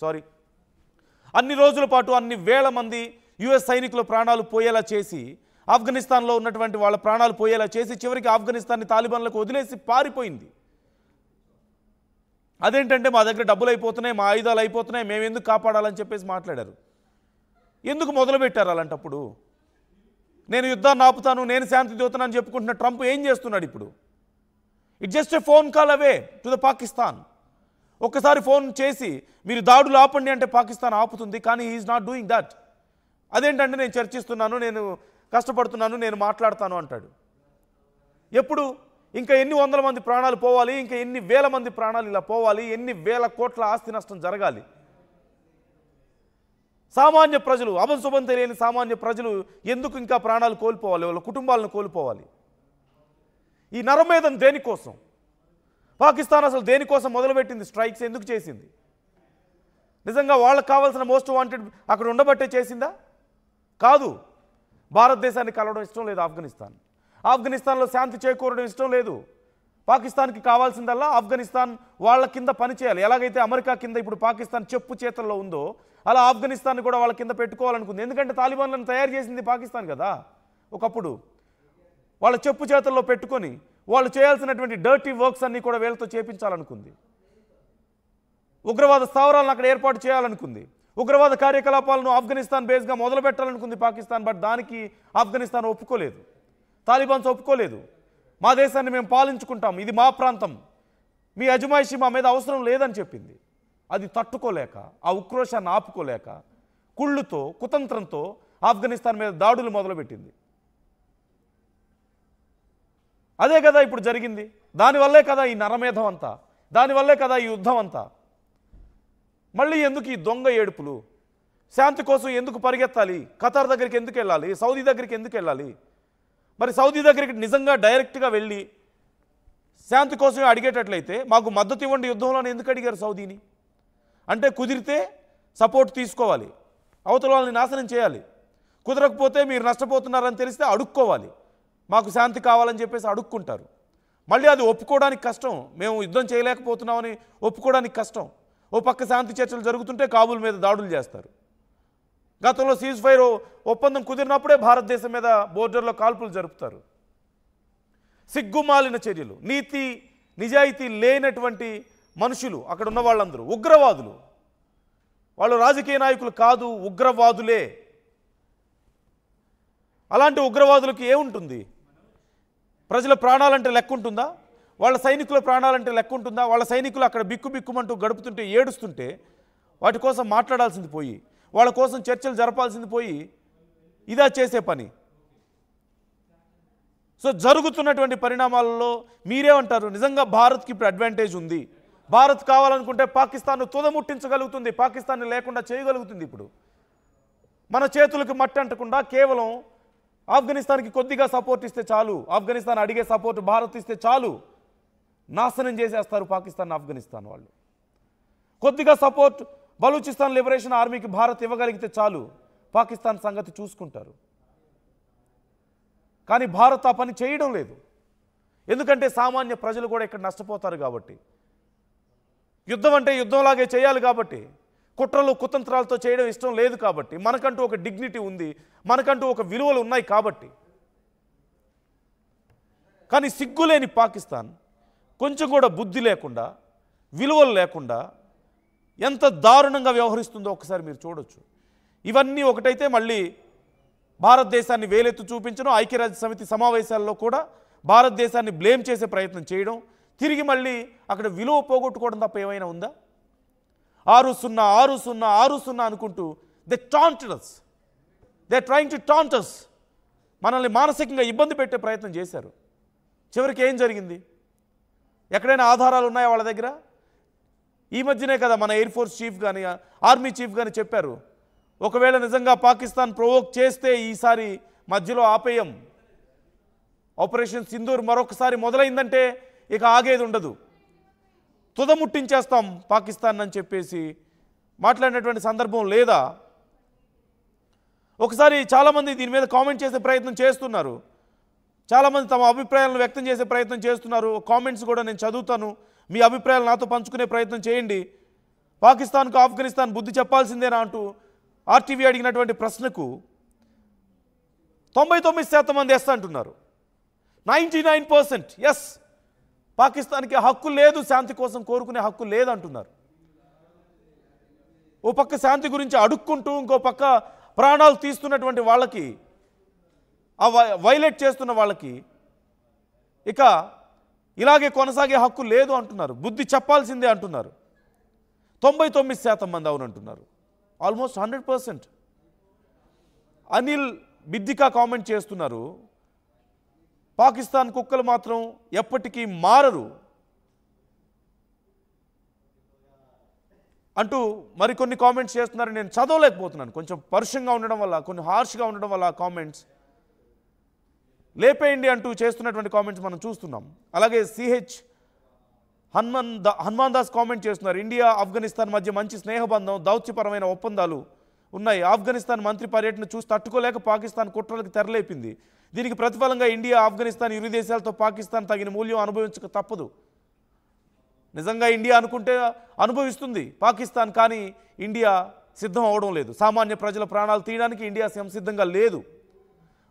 Sorry అన్ని రోజుల పాటు అన్ని వేల మంది యుఎస్ సైనికుల ప్రాణాలు పోయేలా చేసి ఆఫ్ఘనిస్తాన్లో ఉన్నటువంటి వాళ్ళ ప్రాణాలు పోయేలా చేసి చివరికి ఆఫ్ఘనిస్తాన్ని తాలిబాన్లకు వదిలేసి పారిపోయింది. అదేంటంటే మా దగ్గర డబ్బులు అయిపోతున్నాయి, మా ఆయుధాలు అయిపోతున్నాయి, మేము ఎందుకు కాపాడాలని చెప్పేసి మాట్లాడారు. ఎందుకు మొదలుపెట్టారు అలాంటప్పుడు? నేను యుద్ధాన్ని ఆపుతాను, నేను శాంతి దూతనని చెప్పుకుంటున్న ట్రంప్ ఏం చేస్తున్నాడు ఇప్పుడు? It just a phone call away to the Pakistan. ఒక్కసారి ఫోన్ చేసి మీరు దాడులు ఆపండి అంటే పాకిస్తాన్ ఆపుతుంది, కానీ హీఈస్ నాట్ డూయింగ్ దట్. అదేంటంటే నేను చర్చిస్తున్నాను, నేను కష్టపడుతున్నాను, నేను మాట్లాడతాను అంటాడు. ఎప్పుడు? ఇంకా ఎన్ని వందల మంది ప్రాణాలు పోవాలి, ఇంకా ఎన్ని వేల మంది ప్రాణాలు ఇలా పోవాలి, ఎన్ని వేల కోట్ల ఆస్తి నష్టం జరగాలి? సామాన్య ప్రజలు, అభంశుభం తెలియని సామాన్య ప్రజలు ఎందుకు ఇంకా ప్రాణాలు కోల్పోవాలి, వాళ్ళ కుటుంబాలను కోల్పోవాలి? ఈ నరమేధం దేనికోసం? పాకిస్తాన్ అసలు దేనికోసం మొదలుపెట్టింది స్ట్రైక్స్? ఎందుకు చేసింది? నిజంగా వాళ్ళకు కావాల్సిన మోస్ట్ వాంటెడ్ అక్కడ ఉండబట్టే చేసిందా? కాదు. భారతదేశాన్ని కలవడం ఇష్టం లేదు ఆఫ్ఘనిస్తాన్. ఆఫ్ఘనిస్తాన్లో శాంతి చేకూరడం ఇష్టం లేదు. పాకిస్తాన్కి కావాల్సిందల్లా ఆఫ్ఘనిస్తాన్ వాళ్ళ కింద పనిచేయాలి. ఎలాగైతే అమెరికా కింద ఇప్పుడు పాకిస్తాన్ చెప్పు చేతల్లో ఉందో అలా ఆఫ్ఘనిస్తాన్ కూడా వాళ్ళ కింద పెట్టుకోవాలనుకుంది. ఎందుకంటే తాలిబాన్లను తయారు చేసింది పాకిస్తాన్ కదా. ఒకప్పుడు వాళ్ళ చెప్పు చేతల్లో పెట్టుకొని వాళ్ళు చేయాల్సినటువంటి డర్టీ వర్క్స్ అన్నీ కూడా వీళ్ళతో చేపించాలనుకుంది. ఉగ్రవాద స్థావరాలను అక్కడ ఏర్పాటు చేయాలనుకుంది. ఉగ్రవాద కార్యకలాపాలను ఆఫ్ఘనిస్తాన్ బేస్గా మొదలు పెట్టాలనుకుంది పాకిస్తాన్. బట్ దానికి ఆఫ్ఘనిస్తాన్ ఒప్పుకోలేదు, తాలిబాన్స్ ఒప్పుకోలేదు. మా దేశాన్ని మేము పాలించుకుంటాం, ఇది మా ప్రాంతం, మీ అజమాయిషి మా మీద అవసరం లేదని చెప్పింది. అది తట్టుకోలేక, ఆ ఉక్రోషాన్ని ఆపుకోలేక కుళ్ళుతో కుతంత్రంతో ఆఫ్ఘనిస్తాన్ మీద దాడులు మొదలుపెట్టింది. అదే కదా ఇప్పుడు జరిగింది. దానివల్లే కదా ఈ నరమేధం అంతా, దానివల్లే కదా ఈ యుద్ధం అంతా. మళ్ళీ ఎందుకు ఈ దొంగ ఏడుపులు? శాంతి కోసం ఎందుకు పరిగెత్తాలి? ఖతార్ దగ్గరికి ఎందుకు వెళ్ళాలి? సౌదీ దగ్గరికి ఎందుకు వెళ్ళాలి? మరి సౌదీ దగ్గరికి నిజంగా డైరెక్ట్గా వెళ్ళి శాంతి కోసమే అడిగేటట్లయితే మాకు మద్దతు ఇవ్వండి యుద్ధంలో ఎందుకు అడిగారు సౌదీని? అంటే కుదిరితే సపోర్ట్ తీసుకోవాలి, అవతల వాళ్ళని నాశనం చేయాలి. కుదరకపోతే మీరు నష్టపోతున్నారని తెలిస్తే అడుక్కోవాలి, మాకు శాంతి కావాలని చెప్పేసి అడుక్కుంటారు. మళ్ళీ అది ఒప్పుకోవడానికి కష్టం. మేము యుద్ధం చేయలేకపోతున్నామని ఒప్పుకోవడానికి కష్టం. ఓ పక్క శాంతి చర్చలు జరుగుతుంటే కాబూల్ మీద దాడులు చేస్తారు. గతంలో సీజ్ ఫైర్ ఒప్పందం కుదిరినప్పుడే భారతదేశం మీద బోర్డర్లో కాల్పులు జరుపుతారు. సిగ్గుమాలిన చర్యలు, నీతి నిజాయితీ లేనటువంటి మనుషులు అక్కడ ఉన్న వాళ్ళందరూ ఉగ్రవాదులు. వాళ్ళు రాజకీయ నాయకులు కాదు, ఉగ్రవాదులే. అలాంటి ఉగ్రవాదులకు ఏముంటుంది? ప్రజల ప్రాణాలంటే లెక్క ఉంటుందా? వాళ్ళ సైనికుల ప్రాణాలంటే లెక్క ఉంటుందా? వాళ్ళ సైనికులు అక్కడ బిక్కుబిక్కుమంటూ గడుపుతుంటే ఏడుస్తుంటే వాటి కోసం మాట్లాడాల్సింది పోయి, వాళ్ళ కోసం చర్చలు జరపాల్సింది పోయి ఇదా చేసే పని. సో జరుగుతున్నటువంటి పరిణామాలలో మీరేమంటారు? నిజంగా భారత్కి ఇప్పుడు అడ్వాంటేజ్ ఉంది. భారత్ కావాలనుకుంటే పాకిస్తాన్ను తుదముట్టించగలుగుతుంది, పాకిస్తాన్ని లేకుండా చేయగలుగుతుంది. ఇప్పుడు మన చేతులకు మట్టి అంటకుండా కేవలం ఆఫ్ఘనిస్తాన్కి కొద్దిగా సపోర్ట్ ఇస్తే చాలు, ఆఫ్ఘనిస్తాన్ అడిగే సపోర్ట్ భారత్ ఇస్తే చాలు, నాశనం చేసేస్తారు పాకిస్తాన్ ఆఫ్ఘనిస్తాన్ వాళ్ళు. కొద్దిగా సపోర్ట్ బలూచిస్తాన్ లిబరేషన్ ఆర్మీకి భారత్ ఇవ్వగలిగితే చాలు, పాకిస్తాన్ సంగతి చూసుకుంటారు. కానీ భారత్ ఆ పని చేయడం లేదు. ఎందుకంటే సామాన్య ప్రజలు కూడా ఇక్కడ నష్టపోతారు కాబట్టి. యుద్ధం అంటే యుద్ధంలాగే చేయాలి కాబట్టి, కుట్రలు కుతంత్రాలతో చేయడం ఇష్టం లేదు కాబట్టి, మనకంటూ ఒక డిగ్నిటీ ఉంది, మనకంటూ ఒక విలువలు ఉన్నాయి కాబట్టి. కానీ సిగ్గులేని పాకిస్తాన్ కొంచెం కూడా బుద్ధి లేకుండా, విలువలు లేకుండా ఎంత దారుణంగా వ్యవహరిస్తుందో ఒకసారి మీరు చూడొచ్చు. ఇవన్నీ ఒకటైతే మళ్ళీ భారతదేశాన్ని వేలెత్తు చూపించడం, ఐక్యరాజ్య సమితి సమావేశాల్లో కూడా భారతదేశాన్ని బ్లేమ్ చేసే ప్రయత్నం చేయడం, తిరిగి మళ్ళీ అక్కడ విలువ పోగొట్టుకోవడం తప్ప ఏమైనా ఉందా? 6-0 6-0 6-0 అనుకుంటూ they టాంటెడ్ us, they trying to taunt us, మనల్ని మానసికంగా ఇబ్బంది పెట్టే ప్రయత్నం చేశారు. చివరికి ఏం జరిగింది? ఎక్కడైనా ఆధారాలు ఉన్నాయా వాళ్ళ దగ్గర? ఈ మధ్యనే కదా మన ఎయిర్ ఫోర్స్ చీఫ్ కానీ ఆర్మీ చీఫ్ కానీ చెప్పారు, ఒకవేళ నిజంగా పాకిస్తాన్ ప్రొవోక్ చేస్తే ఈసారి మధ్యలో ఆపేయం, ఆపరేషన్ సింధూర్ మరొకసారి మొదలైందంటే ఇక ఆగేది ఉండదు, తుదముట్టించేస్తాం పాకిస్తాన్ అని చెప్పేసి మాట్లాడినటువంటి సందర్భం లేదా? ఒకసారి చాలామంది దీని మీద కామెంట్ చేసే ప్రయత్నం చేస్తున్నారు, చాలామంది తమ అభిప్రాయాలను వ్యక్తం చేసే ప్రయత్నం చేస్తున్నారు. కామెంట్స్ కూడా నేను చదువుతాను, మీ అభిప్రాయాలు నాతో పంచుకునే ప్రయత్నం చేయండి. పాకిస్తాన్కు ఆఫ్ఘనిస్తాన్ బుద్ధి చెప్పాల్సిందేనా అంటూ ఆర్టీవీ అడిగినటువంటి ప్రశ్నకు 99% మంది ఎస్ అంటున్నారు. 99% ఎస్, పాకిస్తాన్కి హక్కు లేదు, శాంతి కోసం కోరుకునే హక్కు లేదంటున్నారు. ఓ పక్క శాంతి గురించి అడుక్కుంటూ ఇంకో పక్క ప్రాణాలు తీస్తున్నటువంటి వాళ్ళకి, ఆ వైలేట్ చేస్తున్న వాళ్ళకి ఇక ఇలాగే కొనసాగే హక్కు లేదు అంటున్నారు. బుద్ధి చెప్పాల్సిందే అంటున్నారు. 99% మంది అవునంటున్నారు. ఆల్మోస్ట్ 100%. అనిల్ బిద్దికా కామెంట్ చేస్తున్నారు, పాకిస్తాన్ కుక్కలు మాత్రం ఎప్పటికీ మారరు అంటూ మరికొన్ని కామెంట్స్ చేస్తున్నారు. నేను చదవలేకపోతున్నాను, కొంచెం పరుషంగా ఉండడం వల్ల, కొన్ని హార్ష్గా ఉండడం వల్ల ఆ కామెంట్స్. లేపేయండి అంటూ చేస్తున్నటువంటి కామెంట్స్ మనం చూస్తున్నాం. అలాగే సిహెచ్ హనుమాన్ దాస్ కామెంట్ చేస్తున్నారు, ఇండియా ఆఫ్ఘనిస్తాన్ మధ్య మంచి స్నేహబంధం, దౌత్యపరమైన ఒప్పందాలు ఉన్నాయి. ఆఫ్ఘనిస్తాన్ మంత్రి పర్యటన చూసి తట్టుకోలేక పాకిస్తాన్ కుట్రలకు తెరలేపింది. దీనికి ప్రతిఫలంగా ఇండియా ఆఫ్ఘనిస్తాన్ ఇరు దేశాలతో పాకిస్తాన్ తగిన మూల్యం అనుభవించక తప్పదు. నిజంగా ఇండియా అనుకుంటే అనుభవిస్తుంది పాకిస్తాన్, కానీ ఇండియా సిద్ధం అవడం లేదు. సామాన్య ప్రజల ప్రాణాలు తీయడానికి ఇండియా సంసిద్ధంగా లేదు.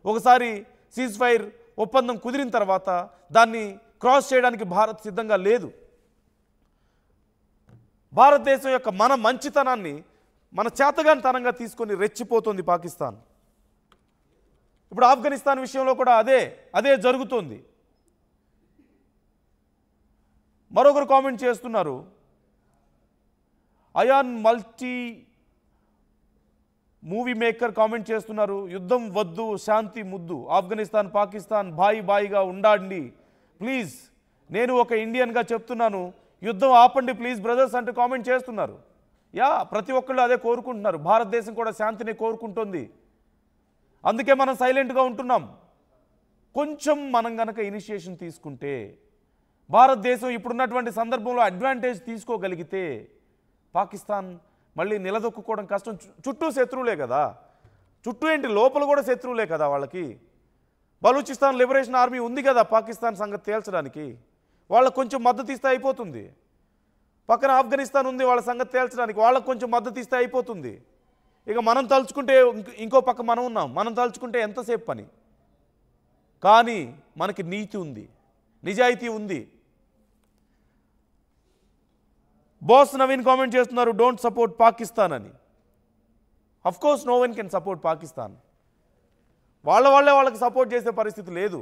ఒకసారి సీజ్ ఫైర్ ఒప్పందం కుదిరిన తర్వాత దాన్ని క్రాస్ చేయడానికి భారత్ సిద్ధంగా లేదు. భారతదేశం యొక్క మన మంచితనాన్ని మన చేతగానితనంగా తీసుకొని రెచ్చిపోతుంది పాకిస్తాన్. ఇప్పుడు ఆఫ్ఘనిస్తాన్ విషయంలో కూడా అదే జరుగుతోంది. మరొకరు కామెంట్ చేస్తున్నారు, Ayaan multi movie maker comment చేస్తున్నారు, యుద్ధం వద్దు, శాంతి ముద్దు, ఆఫ్ఘనిస్తాన్ పాకిస్తాన్ బాయిగా ఉండండి ప్లీజ్, నేను ఒక ఇండియన్గా చెప్తున్నాను, యుద్ధం ఆపండి ప్లీజ్ బ్రదర్స్ అంటూ కామెంట్ చేస్తున్నారు. ప్రతి ఒక్కళ్ళు అదే కోరుకుంటున్నారు. భారతదేశం కూడా శాంతిని కోరుకుంటుంది. అందుకే మనం సైలెంట్గా ఉంటున్నాం. కొంచెం మనం గనక ఇనిషియేషన్ తీసుకుంటే, భారతదేశం ఇప్పుడున్నటువంటి సందర్భంలో అడ్వాంటేజ్ తీసుకోగలిగితే పాకిస్తాన్ మళ్ళీ నిలదొక్కుకోవడం కష్టం. చుట్టూ శత్రువులే కదా, చుట్టూ ఏంటి లోపల కూడా శత్రువులే కదా వాళ్ళకి. బలూచిస్తాన్ లిబరేషన్ ఆర్మీ ఉంది కదా పాకిస్తాన్ సంగతి తేల్చడానికి, వాళ్ళకు కొంచెం మద్దతు ఇస్తే అయిపోతుంది. పక్కన ఆఫ్ఘనిస్తాన్ ఉంది వాళ్ళ సంగతి తేల్చడానికి, వాళ్ళకు కొంచెం మద్దతు ఇస్తే అయిపోతుంది. ఇక మనం తలుచుకుంటే ఇంకో పక్క మనం ఉన్నాం, మనం తలుచుకుంటే ఎంతసేపు పని. కానీ మనకి నీతి ఉంది, నిజాయితీ ఉంది. బాస్ నవీన్ కామెంట్ చేస్తున్నారు, డోంట్ సపోర్ట్ పాకిస్తాన్ అని. Of course no one can support Pakistan. వాళ్ళే వాళ్ళకి సపోర్ట్ చేసే పరిస్థితి లేదు.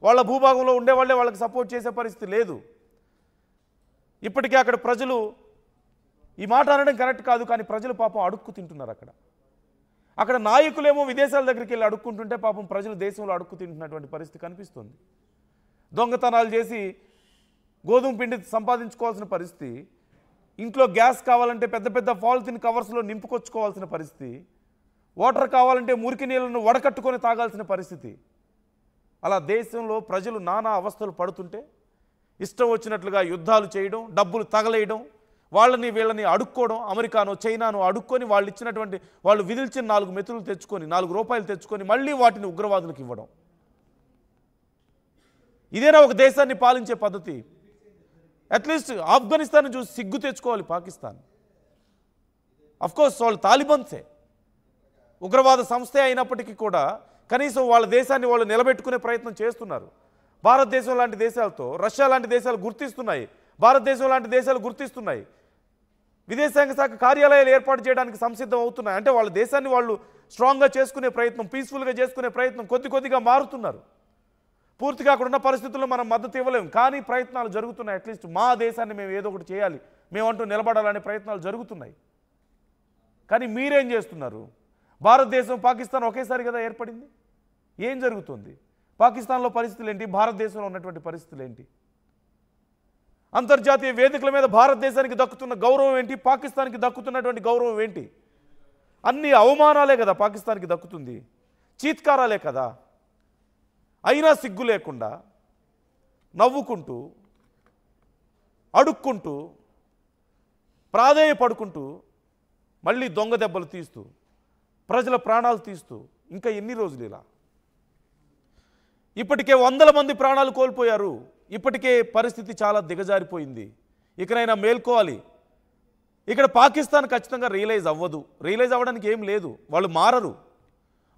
వాళ్ళ భూభాగంలో ఉండేవాళ్ళే వాళ్ళకి సపోర్ట్ చేసే పరిస్థితి లేదు. ఇప్పటికే అక్కడ ప్రజలు, ఈ మాట అనడం కరెక్ట్ కాదు, కానీ ప్రజలు పాపం అడుక్కు తింటున్నారు. అక్కడ నాయకులేమో విదేశాల దగ్గరికి వెళ్ళి అడుక్కుంటుంటే పాపం ప్రజలు దేశంలో అడుక్కు తింటున్నటువంటి పరిస్థితి కనిపిస్తుంది. దొంగతనాలు చేసి గోధుమ పిండి సంపాదించుకోవాల్సిన పరిస్థితి, ఇంట్లో గ్యాస్ కావాలంటే పెద్ద పెద్ద పాలిథిన్ కవర్స్లో నింపుకొచ్చుకోవాల్సిన పరిస్థితి, వాటర్ కావాలంటే మురికి నీళ్ళను వడకట్టుకొని తాగాల్సిన పరిస్థితి. అలా దేశంలో ప్రజలు నానా అవస్థలు పడుతుంటే ఇష్టం వచ్చినట్లుగా యుద్ధాలు చేయడం, డబ్బులు తగలేయడం, వాళ్ళని వీళ్ళని అడుక్కోవడం, అమెరికానో చైనానో అడుక్కొని వాళ్ళు ఇచ్చినటువంటి, వాళ్ళు విధిల్చిన 4 మెతులు తెచ్చుకొని, 4 రూపాయలు తెచ్చుకొని మళ్ళీ వాటిని ఉగ్రవాదులకు ఇవ్వడం. ఇదేనా ఒక దేశాన్ని పాలించే పద్ధతి? అట్లీస్ట్ ఆఫ్ఘనిస్తాన్ చూసి సిగ్గు తెచ్చుకోవాలి పాకిస్తాన్. అఫ్కోర్స్ వాళ్ళు తాలిబన్సే, ఉగ్రవాద సంస్థే అయినప్పటికీ కూడా కనీసం వాళ్ళ దేశాన్ని వాళ్ళు నిలబెట్టుకునే ప్రయత్నం చేస్తున్నారు. భారతదేశం లాంటి దేశాలతో రష్యా లాంటి దేశాలు గుర్తిస్తున్నాయి, భారతదేశం లాంటి దేశాలు గుర్తిస్తున్నాయి. విదేశాంగ శాఖ కార్యాలయాలు ఏర్పాటు చేయడానికి సంసిద్ధం అవుతున్నాయి. అంటే వాళ్ళ దేశాన్ని వాళ్ళు స్ట్రాంగ్గా చేసుకునే ప్రయత్నం, పీస్ఫుల్గా చేసుకునే ప్రయత్నం కొద్దిగా మారుతున్నారు. పూర్తిగా అక్కడ ఉన్న పరిస్థితుల్లో మనం మద్దతు ఇవ్వలేము, కానీ ప్రయత్నాలు జరుగుతున్నాయి. అట్లీస్ట్ మా దేశాన్ని మేము ఏదో ఒకటి చేయాలి, మేమంటూ నిలబడాలనే ప్రయత్నాలు జరుగుతున్నాయి. కానీ మీరేం చేస్తున్నారు? భారతదేశం పాకిస్తాన్ ఒకేసారి కదా ఏర్పడింది. ఏం జరుగుతుంది? పాకిస్తాన్లో పరిస్థితులు ఏంటి, భారతదేశంలో ఉన్నటువంటి పరిస్థితులు ఏంటి? అంతర్జాతీయ వేదికల మీద భారతదేశానికి దక్కుతున్న గౌరవం ఏంటి, పాకిస్తాన్కి దక్కుతున్నటువంటి గౌరవం ఏంటి? అన్ని అవమానాలే కదా పాకిస్తాన్కి దక్కుతుంది, చీత్కారాలే కదా. అయినా సిగ్గు లేకుండా నవ్వుకుంటూ, అడుక్కుంటూ, ప్రాధేయపడుకుంటూ, మళ్ళీ దొంగ దెబ్బలు తీస్తూ, ప్రజల ప్రాణాలు తీస్తూ ఇంకా ఎన్ని రోజులు ఇలా? ఇప్పటికే 100 మంది ప్రాణాలు కోల్పోయారు. ఇప్పటికే పరిస్థితి చాలా దిగజారిపోయింది. ఇకనైనా మేల్కోవాలి. ఇక్కడ పాకిస్తాన్ ఖచ్చితంగా రియలైజ్ అవ్వదు. రియలైజ్ అవ్వడానికి ఏం లేదు, వాళ్ళు మారరు,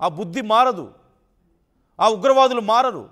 ఆ బుద్ధి మారదు, ఆ ఉగ్రవాదులు మారరు.